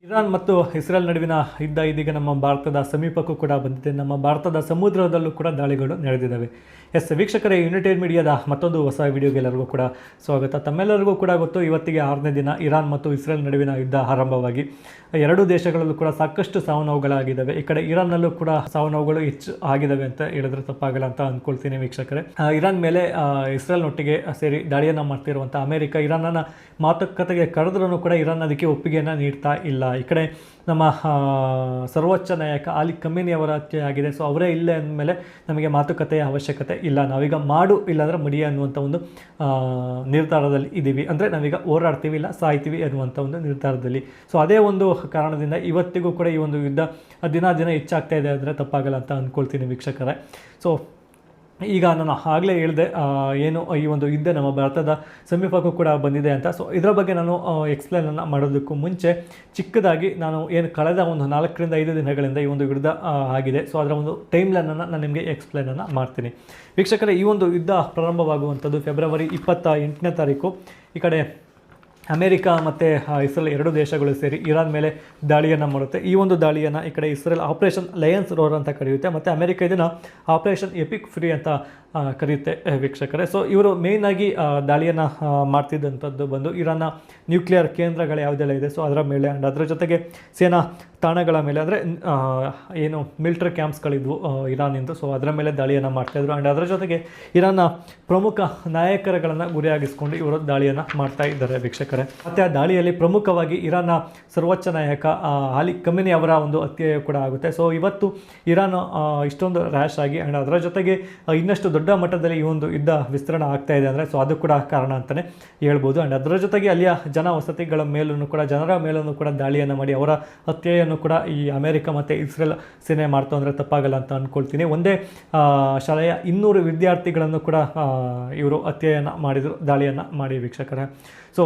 Iran ಮತ್ತು Israel ನಡುವಿನ ಯುದ್ಧ ಇದೀಗ ನಮ್ಮ ಭಾರತದ ಸಮೀಪಕ್ಕೂ ಕೂಡ ಬಂದಿದೆ. ನಮ್ಮ ಭಾರತದ ಸಮುದ್ರದಲ್ಲೂ ಕೂಡ ದಾಳಿಗಳು ನಡೆದಿದ್ದಾವೆ. ವೀಕ್ಷಕರೇ, ಯುನೈಟೆಡ್ ಮೀಡಿಯಾದ ಮತ್ತೊಂದು ಹೊಸ ವಿಡಿಯೋಗೆ ಎಲ್ಲರಿಗೂ ಕೂಡ ಸ್ವಾಗತ. ತಮ್ಮೆಲ್ಲರಿಗೂ ಕೂಡ ಗೊತ್ತು, ಇವತ್ತಿಗೆ 6ನೇ ದಿನ ಇರಾನ್ ಮತ್ತು ಇಸ್ರೇಲ್ ನಡುವಿನ ಯುದ್ಧ ಆರಂಭವಾಗಿ ಎರಡೂ ದೇಶಗಳಲ್ಲೂ ಕೂಡ ಸಾಕಷ್ಟು ಸಾವು ನೋವುಗಳಾಗಿದ್ದಾವೆ. ಈ ಕಡೆ ಇರಾನ್ನಲ್ಲೂ ಕೂಡ ಸಾವು ನೋವುಗಳು ಹೆಚ್ಚು ಆಗಿದ್ದಾವೆ ಅಂತ ಹೇಳಿದ್ರೆ ತಪ್ಪಾಗಲ್ಲ ಅಂತ ಅಂದ್ಕೊಳ್ತೀನಿ ವೀಕ್ಷಕರೇ. ಇರಾನ್ ಮೇಲೆ ಇಸ್ರೇಲ್ನೊಟ್ಟಿಗೆ ಸೇರಿ ದಾಳಿಯನ್ನು ಮಾಡ್ತಿರುವಂಥ ಅಮೆರಿಕ ಇರಾನನ್ನು ಮಾತುಕತೆಗೆ ಕರೆದ್ರೂ ಕೂಡ ಇರಾನ್ ಅದಕ್ಕೆ ಒಪ್ಪಿಗೆಯನ್ನು ನೀಡ್ತಾ ಇಲ್ಲ. ಈ ಕಡೆ ನಮ್ಮ ಸರ್ವೋಚ್ಚ ನಾಯಕ ಅಲಿ ಖಮೇನಿ ಅವರ ಹತ್ಯೆ ಆಗಿದೆ. ಸೊ ಅವರೇ ಇಲ್ಲ ಅಂದಮೇಲೆ ನಮಗೆ ಮಾತುಕತೆಯ ಅವಶ್ಯಕತೆ ಇಲ್ಲ, ನಾವೀಗ ಮಾಡು ಇಲ್ಲಾಂದರೆ ಮಡಿ ಅನ್ನುವಂಥ ಒಂದು ನಿರ್ಧಾರದಲ್ಲಿ ಇದ್ದೀವಿ. ಅಂದರೆ ನಾವೀಗ ಹೋರಾಡ್ತೀವಿ ಇಲ್ಲ ಸಾಯ್ತೀವಿ ಅನ್ನುವಂಥ ಒಂದು ನಿರ್ಧಾರದಲ್ಲಿ. ಸೊ ಅದೇ ಒಂದು ಕಾರಣದಿಂದ ಇವತ್ತಿಗೂ ಕೂಡ ಈ ಒಂದು ಯುದ್ಧ ದಿನ ಹೆಚ್ಚಾಗ್ತಾ ಇದೆ ಅಂದರೆ ತಪ್ಪಾಗಲ್ಲ ಅಂತ ಅಂದ್ಕೊಳ್ತೀನಿ ವೀಕ್ಷಕರೇ. ಸೊ ಈಗ ನಾನು ಆಗಲೇ ಹೇಳಿದೆ ಏನು ಈ ಒಂದು ಯುದ್ಧ ನಮ್ಮ ಭಾರತದ ಸಮೀಪಕ್ಕೂ ಕೂಡ ಬಂದಿದೆ ಅಂತ. ಸೊ ಇದರ ಬಗ್ಗೆ ನಾನು ಎಕ್ಸ್ಪ್ಲೇನನ್ನು ಮಾಡೋದಕ್ಕೂ ಮುಂಚೆ ಚಿಕ್ಕದಾಗಿ ನಾನು ಏನು ಕಳೆದ ಒಂದು 4 ರಿಂದ 5 ದಿನಗಳಿಂದ ಈ ಒಂದು ಯುದ್ಧ ಆಗಿದೆ. ಸೊ ಅದರ ಒಂದು ಟೈಮ್ ಲೈನನ್ನು ನಾನು ನಿಮಗೆ ಎಕ್ಸ್ಪ್ಲೇನನ್ನು ಮಾಡ್ತೀನಿ ವೀಕ್ಷಕರೇ. ಈ ಒಂದು ಯುದ್ಧ ಪ್ರಾರಂಭವಾಗುವಂಥದ್ದು ಫೆಬ್ರವರಿ 28ನೇ ತಾರೀಕು. ಈ ಕಡೆ ಅಮೆರಿಕ ಮತ್ತು ಇಸ್ರೇಲ್ ಎರಡೂ ದೇಶಗಳು ಸೇರಿ ಇರಾನ್ ಮೇಲೆ ದಾಳಿಯನ್ನು ಮಾಡುತ್ತೆ. ಈ ಒಂದು ದಾಳಿಯನ್ನು ಈ ಕಡೆ ಇಸ್ರೇಲ್ ಆಪರೇಷನ್ ಲಯನ್ಸ್ ರೋರ್ ಅಂತ ಕರೆಯುತ್ತೆ, ಮತ್ತು ಅಮೆರಿಕ ಇದನ್ನು ಆಪರೇಷನ್ ಎಪಿಕ್ ಫ್ರೀ ಅಂತ ಕರೆಯುತ್ತೆ ವೀಕ್ಷಕರೇ. ಸೊ ಇವರು ಮೇಯ್ನಾಗಿ ದಾಳಿಯನ್ನು ಮಾಡ್ತಿದ್ದಂಥದ್ದು ಬಂದು ಇರಾನ್ನ ನ್ಯೂಕ್ಲಿಯರ್ ಕೇಂದ್ರಗಳು ಯಾವುದೆಲ್ಲ ಇದೆ ಸೊ ಅದರ ಮೇಲೆ, ಆ್ಯಂಡ್ ಅದರ ಜೊತೆಗೆ ಸೇನಾ ತಾಣಗಳ ಮೇಲೆ, ಅಂದರೆ ಏನು ಮಿಲಿಟರಿ ಕ್ಯಾಂಪ್ಸ್ಗಳಿದ್ವು ಇರಾನಿಂದು, ಸೊ ಅದರ ಮೇಲೆ ದಾಳಿಯನ್ನು ಮಾಡ್ತಾಯಿದ್ರು. ಆ್ಯಂಡ್ ಅದರ ಜೊತೆಗೆ ಇರಾನ್ನ ಪ್ರಮುಖ ನಾಯಕರುಗಳನ್ನು ಗುರಿಯಾಗಿಸ್ಕೊಂಡು ಇವರು ದಾಳಿಯನ್ನು ಮಾಡ್ತಾ ಇದ್ದಾರೆ ವೀಕ್ಷಕರೇ. ಮತ್ತು ಆ ದಾಳಿಯಲ್ಲಿ ಪ್ರಮುಖವಾಗಿ ಇರಾನ್ನ ಸರ್ವೋಚ್ಚ ನಾಯಕ ಅಲಿ ಖಮೇನಿ ಅವರ ಒಂದು ಹತ್ಯೆ ಕೂಡ ಆಗುತ್ತೆ. ಸೊ ಇವತ್ತು ಇರಾನ್ ಇಷ್ಟೊಂದು ರ್ಯಾಶ್ ಆಗಿ, ಆ್ಯಂಡ್ ಅದರ ಜೊತೆಗೆ ಇನ್ನಷ್ಟು ದೊಡ್ಡ ಮಟ್ಟದಲ್ಲಿ ಈ ಒಂದು ಯುದ್ಧ ವಿಸ್ತರಣೆ ಆಗ್ತಾ ಇದೆ ಅಂದರೆ ಸೊ ಅದು ಕೂಡ ಕಾರಣ ಅಂತಲೇ ಹೇಳ್ಬೋದು. ಆ್ಯಂಡ್ ಅದರ ಜೊತೆಗೆ ಅಲ್ಲಿಯ ಜನರ ಮೇಲೂ ಕೂಡ ದಾಳಿಯನ್ನು ಮಾಡಿ ಅವರ ಹತ್ಯೆಯನ್ನು ಕೂಡ ಈ ಅಮೆರಿಕ ಮತ್ತು ಇಸ್ರೇಲ್ ಸೇನೆ ಮಾಡ್ತು ಅಂದರೆ ತಪ್ಪಾಗಲ್ಲ ಅಂತ ಅಂದ್ಕೊಳ್ತೀನಿ. ಒಂದೇ ಶಾಲೆಯ 200 ವಿದ್ಯಾರ್ಥಿಗಳನ್ನು ಕೂಡ ಇವರು ಹತ್ಯೆಯನ್ನು ಮಾಡಿದರು, ದಾಳಿಯನ್ನು ಮಾಡಿ ವೀಕ್ಷಕರೇ. ಸೊ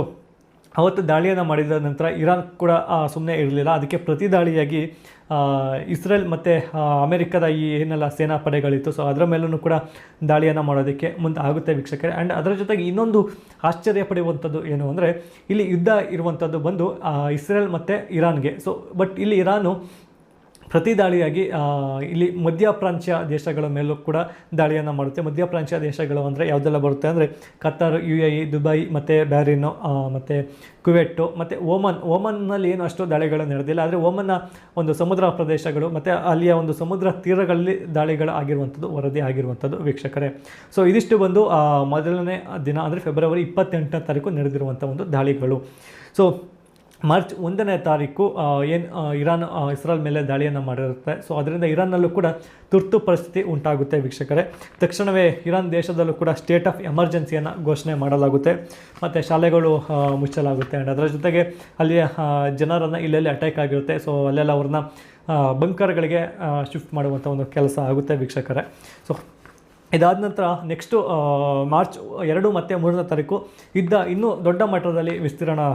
ಅವತ್ತು ದಾಳಿಯನ್ನು ಮಾಡಿದ ನಂತರ ಇರಾನ್ ಕೂಡ ಸುಮ್ಮನೆ ಇರಲಿಲ್ಲ. ಅದಕ್ಕೆ ಪ್ರತಿ ದಾಳಿಯಾಗಿ ಇಸ್ರೇಲ್ ಮತ್ತು ಅಮೆರಿಕದ ಈ ಏನೆಲ್ಲ ಸೇನಾ ಪಡೆಗಳಿತ್ತು ಸೊ ಅದರ ಮೇಲೂ ಕೂಡ ದಾಳಿಯನ್ನು ಮಾಡೋದಕ್ಕೆ ಮುಂದೆ ಆಗುತ್ತೆ ವೀಕ್ಷಕರೇ. ಆ್ಯಂಡ್ ಅದರ ಜೊತೆಗೆ ಇನ್ನೊಂದು ಆಶ್ಚರ್ಯ ಪಡೆಯುವಂಥದ್ದು ಏನು ಅಂದರೆ, ಇಲ್ಲಿ ಯುದ್ಧ ಇರುವಂಥದ್ದು ಬಂದು ಇಸ್ರೇಲ್ ಮತ್ತು ಇರಾನ್ಗೆ. ಸೊ ಬಟ್ ಇಲ್ಲಿ ಇರಾನು ಪ್ರತಿ ದಾಳಿಯಾಗಿ ಇಲ್ಲಿ ಮಧ್ಯಪ್ರಾಚ್ಯ ದೇಶಗಳ ಮೇಲೂ ಕೂಡ ದಾಳಿಯನ್ನು ಮಾಡುತ್ತೆ. ಮಧ್ಯಪ್ರಾಚ್ಯ ದೇಶಗಳು ಅಂದರೆ ಯಾವುದೆಲ್ಲ ಬರುತ್ತೆ ಅಂದರೆ ಕತಾರ್, UAE, ದುಬೈ ಮತ್ತು ಬ್ಯಾರಿನು ಮತ್ತು ಕುವೆಟ್ಟು ಮತ್ತು ಓಮನ್ನಲ್ಲಿ ಏನು ಅಷ್ಟು ದಾಳಿಗಳು ನಡೆದಿಲ್ಲ. ಆದರೆ ಓಮನ್ನ ಒಂದು ಸಮುದ್ರ ಪ್ರದೇಶಗಳು ಮತ್ತು ಅಲ್ಲಿಯ ಒಂದು ಸಮುದ್ರ ತೀರಗಳಲ್ಲಿ ದಾಳಿಗಳು ಆಗಿರುವಂಥದ್ದು ವರದಿ ಆಗಿರುವಂಥದ್ದು ವೀಕ್ಷಕರೇ. ಸೊ ಇದಿಷ್ಟು ಬಂದು ಮೊದಲನೇ ದಿನ ಅಂದರೆ ಫೆಬ್ರವರಿ 28ನೇ ತಾರೀಕು ನಡೆದಿರುವಂಥ ಒಂದು ದಾಳಿಗಳು. ಸೊ ಮಾರ್ಚ್ 1ನೇ ತಾರೀಕು ಏನು ಇರಾನ್ ಇಸ್ರೇಲ್ ಮೇಲೆ ದಾಳಿಯನ್ನು ಮಾಡಿರುತ್ತೆ. ಸೊ ಅದರಿಂದ ಇರಾನ್ನಲ್ಲೂ ಕೂಡ ತುರ್ತು ಪರಿಸ್ಥಿತಿ ಉಂಟಾಗುತ್ತೆ ವೀಕ್ಷಕರೇ. ತಕ್ಷಣವೇ ಇರಾನ್ ದೇಶದಲ್ಲೂ ಕೂಡ ಸ್ಟೇಟ್ ಆಫ್ ಎಮರ್ಜೆನ್ಸಿಯನ್ನು ಘೋಷಣೆ ಮಾಡಲಾಗುತ್ತೆ, ಮತ್ತು ಶಾಲೆಗಳು ಮುಚ್ಚಲಾಗುತ್ತೆ. ಆ್ಯಂಡ್ ಅದರ ಜೊತೆಗೆ ಅಲ್ಲಿಯ ಜನರನ್ನು ಇಲ್ಲೆಲ್ಲಿ ಅಟ್ಯಾಕ್ ಆಗಿರುತ್ತೆ ಸೊ ಅಲ್ಲೆಲ್ಲ ಅವ್ರನ್ನ ಬಂಕರ್ಗಳಿಗೆ ಶಿಫ್ಟ್ ಮಾಡುವಂಥ ಒಂದು ಕೆಲಸ ಆಗುತ್ತೆ ವೀಕ್ಷಕರೇ. ಸೊ ಇದಾದ ನಂತರ ನೆಕ್ಸ್ಟು ಮಾರ್ಚ್ 2 ಮತ್ತು 3ನೇ ತಾರೀಕು ಯುದ್ಧ ಇನ್ನೂ ದೊಡ್ಡ ಮಟ್ಟದಲ್ಲಿ ವಿಸ್ತೀರ್ಣ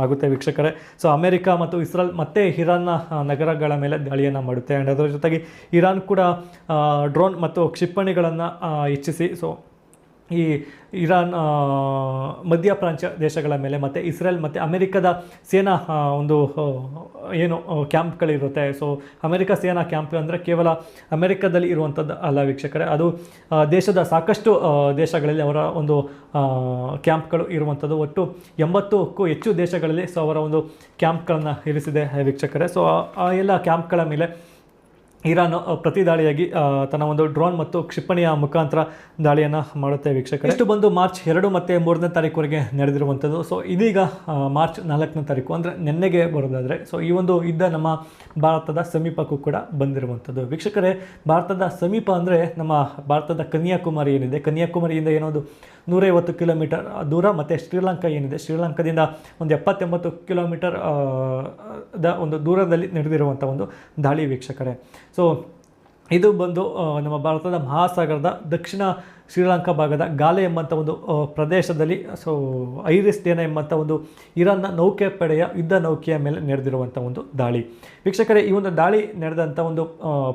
ಆಗುತ್ತೆ ವೀಕ್ಷಕರೇ. ಸೊ ಅಮೆರಿಕ ಮತ್ತು ಇಸ್ರೇಲ್ ಮತ್ತೆ ಇರಾನ್ನ ನಗರಗಳ ಮೇಲೆ ದಾಳಿಯನ್ನು ಮಾಡುತ್ತೆ. ಆ್ಯಂಡ್ ಅದರ ಜೊತೆಗೆ ಇರಾನ್ ಕೂಡ ಡ್ರೋನ್ ಮತ್ತು ಕ್ಷಿಪಣಿಗಳನ್ನು ಹೆಚ್ಚಿಸಿ ಸೊ ಈ ಇರಾನ್ ಮಧ್ಯಪ್ರಾಚ್ಯ ದೇಶಗಳ ಮೇಲೆ ಮತ್ತು ಇಸ್ರೇಲ್ ಮತ್ತು ಅಮೆರಿಕದ ಸೇನಾ ಒಂದು ಏನು ಕ್ಯಾಂಪ್ಗಳಿರುತ್ತೆ. ಸೊ ಅಮೆರಿಕ ಸೇನಾ ಕ್ಯಾಂಪ್ ಅಂದರೆ ಕೇವಲ ಅಮೆರಿಕದಲ್ಲಿ ಇರುವಂಥದ್ದು ಅಲ್ಲ ವೀಕ್ಷಕರೇ, ಅದು ದೇಶದ ಸಾಕಷ್ಟು ದೇಶಗಳಲ್ಲಿ ಅವರ ಒಂದು ಕ್ಯಾಂಪ್ಗಳು ಇರುವಂಥದ್ದು. ಒಟ್ಟು 80ಕ್ಕೂ ಹೆಚ್ಚು ದೇಶಗಳಲ್ಲಿ ಸೊ ಅವರ ಒಂದು ಕ್ಯಾಂಪ್ಗಳನ್ನು ಇರಿಸಿದೆ ವೀಕ್ಷಕರೇ. ಸೊ ಆ ಎಲ್ಲ ಕ್ಯಾಂಪ್ಗಳ ಮೇಲೆ ಇರಾನ್ ಪ್ರತಿ ದಾಳಿಯಾಗಿ ತನ್ನ ಒಂದು ಡ್ರೋನ್ ಮತ್ತು ಕ್ಷಿಪಣಿಯ ಮುಖಾಂತರ ದಾಳಿಯನ್ನು ಮಾಡುತ್ತೆ ವೀಕ್ಷಕರೇ. ಇಷ್ಟು ಬಂದು ಮಾರ್ಚ್ 2 ಮತ್ತು 3ನೇ ತಾರೀಕುವರೆಗೆ ನಡೆದಿರುವಂಥದ್ದು. ಸೊ ಇದೀಗ ಮಾರ್ಚ್ 4ನೇ ತಾರೀಕು ಅಂದರೆ ನಿನ್ನೆಗೆ ಬರೋದಾದರೆ ಸೊ ಈ ಒಂದು ಯುದ್ಧ ನಮ್ಮ ಭಾರತದ ಸಮೀಪಕ್ಕೂ ಕೂಡ ಬಂದಿರುವಂಥದ್ದು ವೀಕ್ಷಕರೇ. ಭಾರತದ ಸಮೀಪ ಅಂದರೆ ನಮ್ಮ ಭಾರತದ ಕನ್ಯಾಕುಮಾರಿ ಏನಿದೆ, ಕನ್ಯಾಕುಮಾರಿಯಿಂದ ಏನೋದು 150 ಕಿಲೋಮೀಟರ್ ದೂರ, ಮತ್ತು ಶ್ರೀಲಂಕಾ ಏನಿದೆ, ಶ್ರೀಲಂಕಾದಿಂದ ಒಂದು 70-80 ಕಿಲೋಮೀಟರ್ ಒಂದು ದೂರದಲ್ಲಿ ನಡೆದಿರುವಂಥ ಒಂದು ದಾಳಿ ವೀಕ್ಷಕರೇ. ಸೊ ಇದು ಬಂದು ನಮ್ಮ ಭಾರತದ ಮಹಾಸಾಗರದ ದಕ್ಷಿಣ ಶ್ರೀಲಂಕಾ ಭಾಗದ ಗಾಲೆ ಎಂಬಂಥ ಒಂದು ಪ್ರದೇಶದಲ್ಲಿ ಸೊ ಐರಿಸ್ ಡೇನಾ ಎಂಬಂಥ ಒಂದು ಇರಾನ್ನ ನೌಕೆಪಡೆಯ ಯುದ್ಧ ನೌಕೆಯ ಮೇಲೆ ನಡೆದಿರುವಂಥ ಒಂದು ದಾಳಿ ವೀಕ್ಷಕರೇ. ಈ ಒಂದು ದಾಳಿ ನಡೆದಂಥ ಒಂದು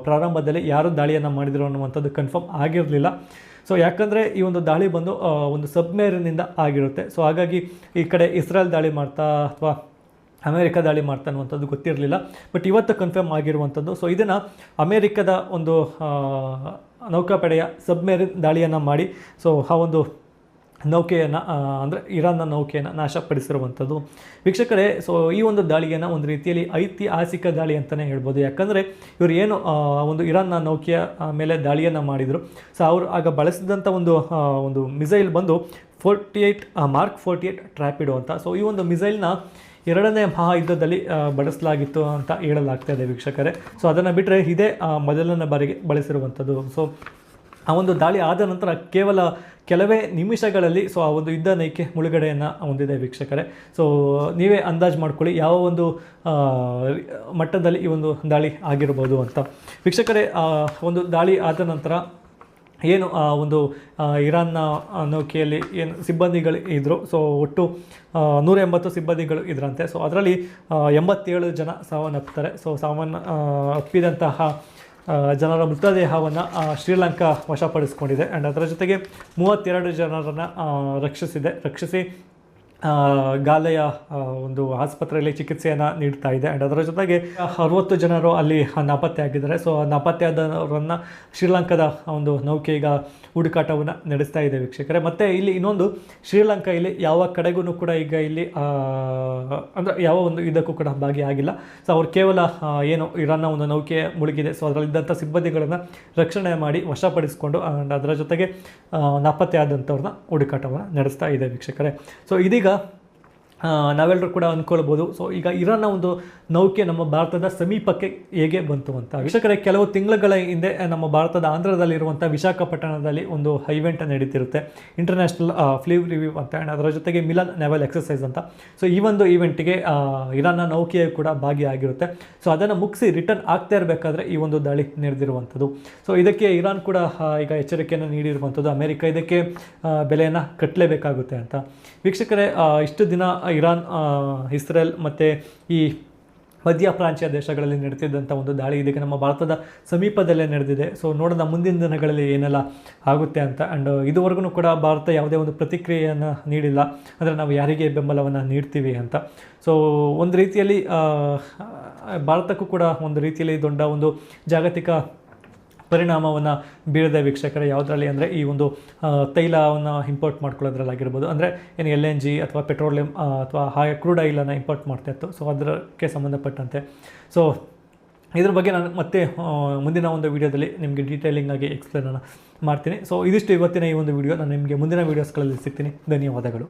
ಪ್ರಾರಂಭದಲ್ಲಿ ಯಾರು ದಾಳಿಯನ್ನು ಮಾಡಿದರು ಅನ್ನುವಂಥದ್ದು ಕನ್ಫರ್ಮ್ ಆಗಿರಲಿಲ್ಲ. ಸೊ ಯಾಕಂದರೆ ಈ ಒಂದು ದಾಳಿ ಬಂದು ಒಂದು ಸಬ್ಮೇರಿನಿಂದ ಆಗಿರುತ್ತೆ. ಸೊ ಹಾಗಾಗಿ ಈ ಕಡೆ ಇಸ್ರೇಲ್ ದಾಳಿ ಮಾಡ್ತಾ ಅಥವಾ ಅಮೇರಿಕ ದಾಳಿ ಮಾಡ್ತಾ ಅನ್ನುವಂಥದ್ದು ಗೊತ್ತಿರಲಿಲ್ಲ. ಬಟ್ ಇವತ್ತು ಕನ್ಫರ್ಮ್ ಆಗಿರುವಂಥದ್ದು. ಸೊ ಇದನ್ನು ಅಮೇರಿಕದ ಒಂದು ನೌಕಾಪಡೆಯ ಸಬ್ಮೆರಿನ್ ದಾಳಿಯನ್ನು ಮಾಡಿ ಸೊ ಆ ಒಂದು ನೌಕೆಯನ್ನು ಅಂದರೆ ಇರಾನ್ನ ನೌಕೆಯನ್ನು ನಾಶಪಡಿಸಿರುವಂಥದ್ದು. ವೀಕ್ಷಕರೇ, ಸೊ ಈ ಒಂದು ದಾಳಿಯನ್ನು ಒಂದು ರೀತಿಯಲ್ಲಿ ಐತಿಹಾಸಿಕ ದಾಳಿ ಅಂತಲೇ ಹೇಳ್ಬೋದು. ಯಾಕಂದರೆ ಇವರು ಏನು ಒಂದು ಇರಾನ್ನ ನೌಕೆಯ ಮೇಲೆ ದಾಳಿಯನ್ನು ಮಾಡಿದರು. ಸೊ ಅವರು ಆಗ ಬಳಸಿದಂಥ ಒಂದು ಮಿಸೈಲ್ ಬಂದು ಮಾರ್ಕ್ 48 ಟ್ರ್ಯಾಪಿಡೋ ಅಂತ. ಸೊ ಈ ಒಂದು ಮಿಸೈಲ್ನ 2ನೇ ಮಹಾಯುದ್ಧದಲ್ಲಿ ಬಳಸಲಾಗಿತ್ತು ಅಂತ ಹೇಳಲಾಗ್ತಾ ಇದೆ ವೀಕ್ಷಕರೇ. ಸೊ ಅದನ್ನು ಬಿಟ್ಟರೆ ಇದೇ ಮೊದಲನೇ ಬಾರಿಗೆ ಬಳಸಿರುವಂಥದ್ದು. ಸೊ ಆ ಒಂದು ದಾಳಿ ಆದ ನಂತರ ಕೇವಲ ಕೆಲವೇ ನಿಮಿಷಗಳಲ್ಲಿ ಸೊ ಆ ಒಂದು ಯುದ್ಧ ನೌಕೆ ಮುಳುಗಡೆಯನ್ನು ಹೊಂದಿದೆ ವೀಕ್ಷಕರೇ. ಸೊ ನೀವೇ ಅಂದಾಜು ಮಾಡ್ಕೊಳ್ಳಿ ಯಾವ ಒಂದು ಮಟ್ಟದಲ್ಲಿ ಈ ಒಂದು ದಾಳಿ ಆಗಿರ್ಬೋದು ಅಂತ. ವೀಕ್ಷಕರೇ, ಒಂದು ದಾಳಿ ಆದ ನಂತರ ಏನು ಒಂದು ಇರಾನ್ನ ನೌಕೆಯಲ್ಲಿ ಏನು ಸಿಬ್ಬಂದಿಗಳು ಇದ್ದರು. ಸೊ ಒಟ್ಟು 180 ಸಿಬ್ಬಂದಿಗಳು ಇದರಂತೆ. ಸೊ ಅದರಲ್ಲಿ 87 ಜನ ಸಾವನ್ನಪ್ತಾರೆ. ಸೊ ಅಪ್ಪಿದಂತಹ ಜನರ ಮೃತದೇಹವನ್ನು ಶ್ರೀಲಂಕಾ ವಶಪಡಿಸ್ಕೊಂಡಿದೆ. ಆ್ಯಂಡ್ ಅದರ ಜೊತೆಗೆ 32 ಜನರನ್ನು ರಕ್ಷಿಸಿ ಗಾಲೆಯ ಒಂದು ಆಸ್ಪತ್ರೆಯಲ್ಲಿ ಚಿಕಿತ್ಸೆಯನ್ನು ನೀಡ್ತಾ ಇದೆ. ಆ್ಯಂಡ್ ಅದರ ಜೊತೆಗೆ 60 ಜನರು ಅಲ್ಲಿ ನಾಪತ್ತೆ ಆಗಿದ್ದಾರೆ. ಸೊ ನಾಪತ್ತೆಯಾದವರನ್ನು ಶ್ರೀಲಂಕಾದ ಒಂದು ನೌಕೆ ಈಗ ಹುಡುಕಾಟವನ್ನು ನಡೆಸ್ತಾ ಇದೆ ವೀಕ್ಷಕರೇ. ಮತ್ತು ಇಲ್ಲಿ ಇನ್ನೊಂದು, ಶ್ರೀಲಂಕಾ ಇಲ್ಲಿ ಯಾವ ಕಡೆಗೂ ಕೂಡ ಈಗ ಇಲ್ಲಿ ಅಂದರೆ ಯಾವ ಒಂದು ಇದಕ್ಕೂ ಕೂಡ ಭಾಗಿಯಾಗಿಲ್ಲ. ಸೊ ಅವ್ರು ಕೇವಲ ಏನು ಇರಾನ್ನ ಒಂದು ನೌಕೆ ಮುಳುಗಿದೆ. ಸೊ ಅದರಲ್ಲಿದ್ದಂಥ ಸಿಬ್ಬಂದಿಗಳನ್ನು ರಕ್ಷಣೆ ಮಾಡಿ ವಶಪಡಿಸಿಕೊಂಡು ಆ್ಯಂಡ್ ಅದರ ಜೊತೆಗೆ ನಾಪತ್ತೆ ಆದಂಥವ್ರನ್ನ ಹುಡುಕಾಟವನ್ನು ನಡೆಸ್ತಾ ಇದೆ ವೀಕ್ಷಕರೇ. ಸೊ ಇದೀಗ ನಾವೆಲ್ಲರೂ ಕೂಡ ಅಂದ್ಕೊಳ್ಬೋದು, ಸೊ ಈಗ ಇರಾನ್ನ ಒಂದು ನೌಕೆ ನಮ್ಮ ಭಾರತದ ಸಮೀಪಕ್ಕೆ ಹೇಗೆ ಬಂತು ಅಂತ. ವೀಕ್ಷಕರೇ, ಕೆಲವು ತಿಂಗಳುಗಳ ಹಿಂದೆ ನಮ್ಮ ಭಾರತದ ಆಂಧ್ರದಲ್ಲಿರುವಂಥ ವಿಶಾಖಪಟ್ಟಣದಲ್ಲಿ ಒಂದು ಇವೆಂಟ್ ನಡೀತಿರುತ್ತೆ, ಇಂಟರ್ನ್ಯಾಷನಲ್ ಫ್ಲೀಗ್ ರಿವ್ಯೂ ಅಂತ. ಆ್ಯಂಡ್ ಅದರ ಜೊತೆಗೆ ಮಿಲನ್ ನೆವಲ್ ಎಕ್ಸಸೈಸ್ ಅಂತ. ಸೊ ಈ ಒಂದು ಈವೆಂಟಿಗೆ ಇರಾನ್ನ ನೌಕೆಯು ಕೂಡ ಭಾಗಿಯಾಗಿರುತ್ತೆ. ಸೊ ಅದನ್ನು ಮುಗಿಸಿ ರಿಟರ್ನ್ ಆಗ್ತಾ ಇರಬೇಕಾದ್ರೆ ಈ ಒಂದು ದಾಳಿ ನಡೆದಿರುವಂಥದ್ದು. ಸೊ ಇದಕ್ಕೆ ಇರಾನ್ ಕೂಡ ಈಗ ಎಚ್ಚರಿಕೆಯನ್ನು ನೀಡಿರುವಂಥದ್ದು, ಅಮೆರಿಕ ಇದಕ್ಕೆ ಬೆಲೆಯನ್ನು ಕಟ್ಟಲೇಬೇಕಾಗುತ್ತೆ ಅಂತ. ವೀಕ್ಷಕರೇ, ಇಷ್ಟು ದಿನ ಇರಾನ್, ಇಸ್ರೇಲ್ ಮತ್ತು ಈ ಮಧ್ಯ ಪ್ರಾಚ್ಯ ದೇಶಗಳಲ್ಲಿ ನಡೆದಿದ್ದಂಥ ಒಂದು ದಾಳಿ ಇದಕ್ಕೆ ನಮ್ಮ ಭಾರತದ ಸಮೀಪದಲ್ಲೇ ನಡೆದಿದೆ. ಸೊ ನೋಡೋಣ ಮುಂದಿನ ದಿನಗಳಲ್ಲಿ ಏನೆಲ್ಲ ಆಗುತ್ತೆ ಅಂತ. ಆ್ಯಂಡ್ ಇದುವರೆಗೂ ಕೂಡ ಭಾರತ ಯಾವುದೇ ಒಂದು ಪ್ರತಿಕ್ರಿಯೆಯನ್ನು ನೀಡಿಲ್ಲ, ಅಂದರೆ ನಾವು ಯಾರಿಗೆ ಬೆಂಬಲವನ್ನು ನೀಡ್ತೀವಿ ಅಂತ. ಸೊ ಒಂದು ರೀತಿಯಲ್ಲಿ ಭಾರತಕ್ಕೂ ಕೂಡ ಒಂದು ರೀತಿಯಲ್ಲಿ ದೊಡ್ಡ ಒಂದು ಜಾಗತಿಕ ಪರಿಣಾಮವನ್ನು ಬೀಳದೆ ವೀಕ್ಷಕರೇ. ಯಾವುದರಲ್ಲಿ ಅಂದರೆ ಈ ಒಂದು ತೈಲವನ್ನು ಇಂಪೋರ್ಟ್ ಮಾಡ್ಕೊಳ್ಳೋದ್ರಲ್ಲಾಗಿರ್ಬೋದು, ಅಂದರೆ ಏನು LNG ಅಥವಾ ಪೆಟ್ರೋಲಿಯಂ ಅಥವಾ ಕ್ರೂಡ್ ಆಯಿಲನ್ನು ಇಂಪೋರ್ಟ್ ಮಾಡ್ತಾಯಿತ್ತು. ಸೊ ಅದಕ್ಕೆ ಸಂಬಂಧಪಟ್ಟಂತೆ ಸೊ ಇದ್ರ ಬಗ್ಗೆ ನಾನು ಮತ್ತೆ ಮುಂದಿನ ಒಂದು ವೀಡಿಯೋದಲ್ಲಿ ನಿಮಗೆ ಡೀಟೇಲಿಂಗಾಗಿ ಎಕ್ಸ್ಪ್ಲೇನನ್ನು ಮಾಡ್ತೀನಿ. ಸೊ ಇದಿಷ್ಟು ಇವತ್ತಿನ ಈ ಒಂದು ವಿಡಿಯೋ. ನಾನು ನಿಮಗೆ ಮುಂದಿನ ವೀಡಿಯೋಸ್ಗಳಲ್ಲಿ ಸಿಗ್ತೀನಿ. ಧನ್ಯವಾದಗಳು.